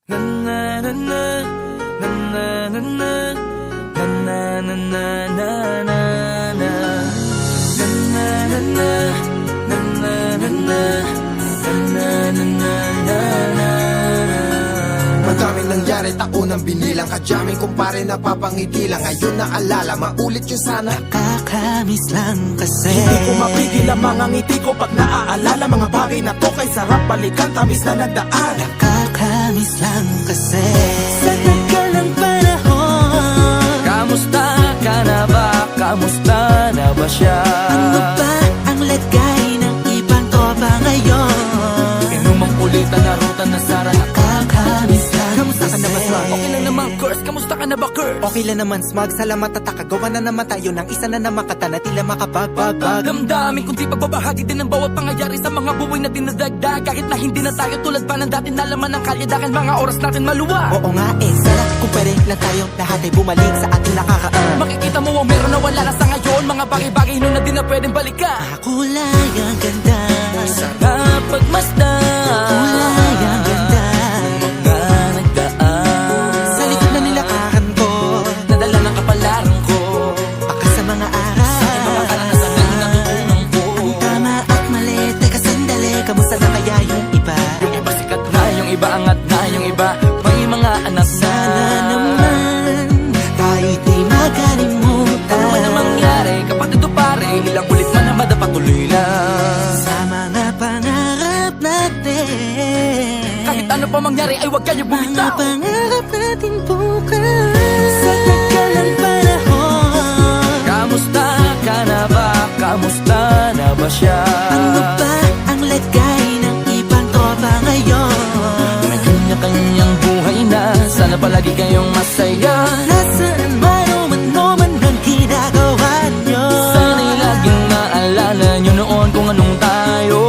Na na na na na na na na na na na na na na na na na na na. Madaming nangyari, taunang binilang, kadyaming kumpare napapangiti lang. Ngayon naalala, maulit yun sana. Nakakamiss lang kasi Hindi ko mapigil ang mga ngiti ko pag naaalala. Mga bagay na to kay sarap balikan, tamis na nagdaan. Nakakamiss lang kasi sa tagal ng panahon. Kamusta ka na ba? Kamusta na ba siya? Ano ba ang lagay ng ibang tropa ngayon? Inumang kulitan na ruta na sara. Nakakamiss lang Kamusta ka na ba, kasi Smug? Okay lang naman, Curse. Kamusta ka na ba, Curse? Okay lang naman, Smug. Salamat at takagawa na naman tayo ng isa na naman kata na tila makabagbag. Damdamin kundi pagbabahagi din ng bawat pangyayari sa mga buhay na dinadagdag. Kahit na hindi na tayo tulad pa ng dati, nalaman ng kalye dahil mga oras natin maluwag. Oo nga sana kung pwede lang tayo lahat ay bumalik sa ating nakakaan. Makikita mo ang meron na wala na sa ngayon. Mga bagay-bagay nun na di na pwedeng balikan. Kulay ang ganda, Sarap pagmasdan. kulay ang ganda. Mga nagdaan Sa likod na nilakaran ko, nadala ng kapalaran ko. baka sa mga aral. Mga karanasan na natutunan ko. Ang tama at mali, teka sandali, kamusta na kaya yung iba? Yung iba sikat na, yung iba angat na, yung iba may mga anak na. Sana naman tayo'y di makalimutan. Ano man ang mangyari, kapatid o pare, ilang ulit man na madapatuloy lang. Sa mga pangarap natin, Kahit ano pa mangyari ay huwag kayo mga bumitaw. pangarap natin bukas. Sa tagal ng panahon, Kamusta ka na ba? Kamusta na ba siya? ano ba ang lagay ng ibang tropa ngayon? May kanya-kanyang buhay na, sana palagi kayong masaya. Nasaan man o man ang ginagawa nyo? Sana'y laging maalala nyo noon kung anong tayo.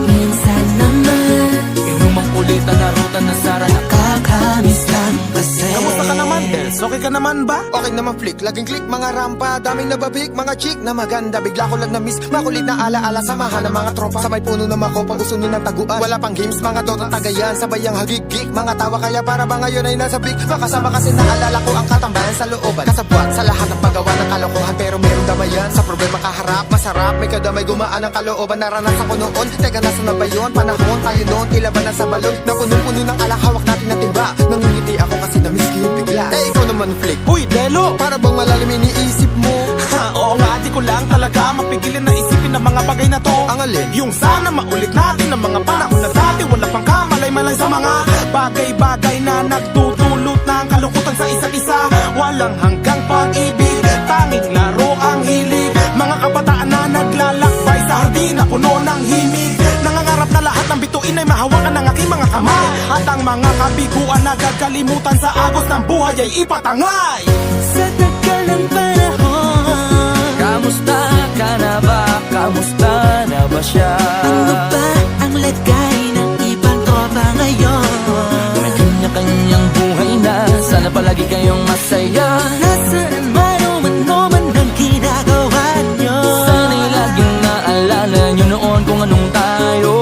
Minsan naman Inumang kulitan na ruta na sara. nakakamiss lang kasi. Kamusta ka naman, Dels? Okay ka naman ba? Okay naman flick, laging click, mga rampa, daming nababik, mga chick na maganda. Bigla ko lang na-miss, makulit na alaala, samahan ng mga tropa. Sabay puno na makopa, gusto nyo ng taguan. Wala pang games, mga dotang tagayan, sabay ang hagigik. Mga tawa kaya para ba ngayon ay nasa big. Makasama kasi naalala ko ang katambayan sa looban. Kasabwat sa lahat ng paggawa ng kalokohan, pero merong damayan. Sa problema kaharap, masarap, may kadamay gumaan ang kalooban. Naranasan ko noon, teka nasa na ba yun? Panahon tayo noon, ilaban na sa balon. Na punong-puno ng alak, hawak natin ng timba. Nangingiti ako kasi na-miss ko yung bigla. Eh ikaw naman flick, Uy, Delo! para bang malalim iniisip mo? Ha, oo nga, di ko lang talaga mapigilin na isipin ang mga bagay na to. Ang alin? Yung sana maulit natin ang mga panahon na dati. Wala pang kamalay-malay sa mga bagay-bagay na nagdudulot ng kalungkutan sa isa't isa. Walang hanggang pag-ibig, tanging laro ang hilig. Mga kabataan na naglalakbay sa hardin na puno ng himig. Nangangarap na lahat ng bituin ay mahawakan ng aking mga kamay. At ang mga kabiguan na gagalimutan sa agos ng buhay ay ipatangay. Sa tagal ng panahon, Kamusta ka na ba? Kamusta na ba siya? ano ba ang lagay ng ibang tropa ngayon? May kanya-kanyang buhay na, sana palagi kayong masaya. Nasaan man o man ang ginagawa nyo? Sana'y laging naalala nyo noon kung anong tayo.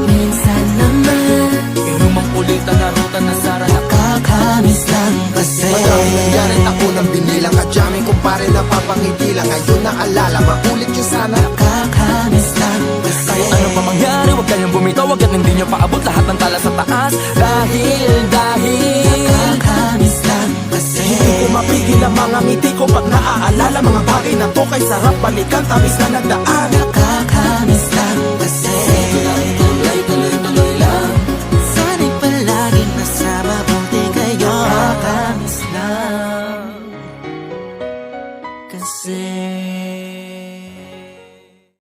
Minsan naman Inumang kulitan na ruta na sara. nakakamiss lang kasi. Madaming nangyari, taunang binilang, kadyaming kumpare napapangiti lang. Ngayon naalala, maulit yun sana. Nakakamiss lang kasi. Ano pa mangyari, huwag kayong bumitaw. Huwag at hindi nyo paabot lahat ng tala sa taas. Dahil Nakakamiss lang kasi. Hindi ko mapigil ang mga ngiti ko pag naaalala. Mga bagay na to kay sarap balikan, tamis na nagdaan. Nakakamiss lang